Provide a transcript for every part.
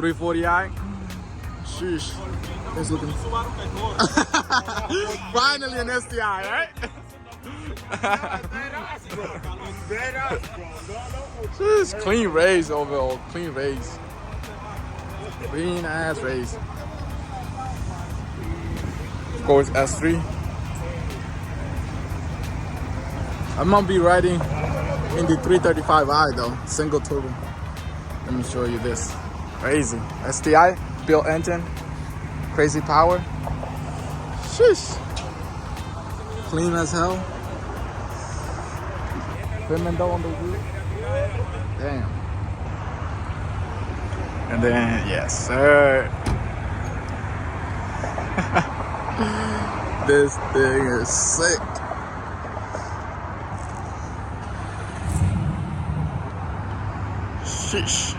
340i. Sheesh. It's looking. Finally an STI, right? Sheesh, clean race overall. Clean race. Clean ass race. Of course, S3. I'm gonna be riding in the 335i though, single turbo. Let me show you this. Crazy. STI, built engine, crazy power. Sheesh. Clean as hell. Fernando on the wheel. Damn. And then, yes, sir. This thing is sick. Sheesh.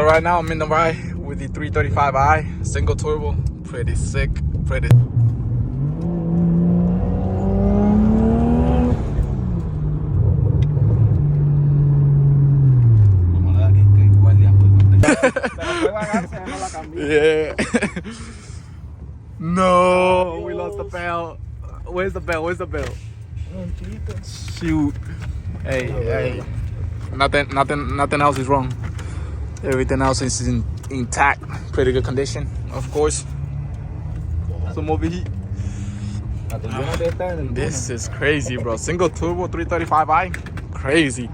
right now I'm in the ride with the 335i single turbo. Pretty sick. Pretty. Yeah. No, we lost the bell. Where's the bell? Where's the bell? Shoot. Hey. Nothing else is wrong. Everything else is intact. Pretty good condition, of course. Some overheat. This is crazy, bro. Single turbo 335i. Crazy.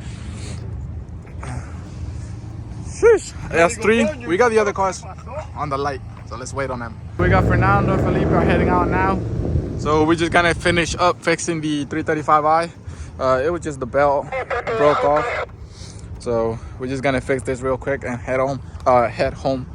Sheesh. S3. We got the other cars on the light, so let's wait on them. We got Fernando and Felipe are heading out now. So we're just gonna finish up fixing the 335i. It was just the belt broke off. So we're just gonna fix this real quick and head home.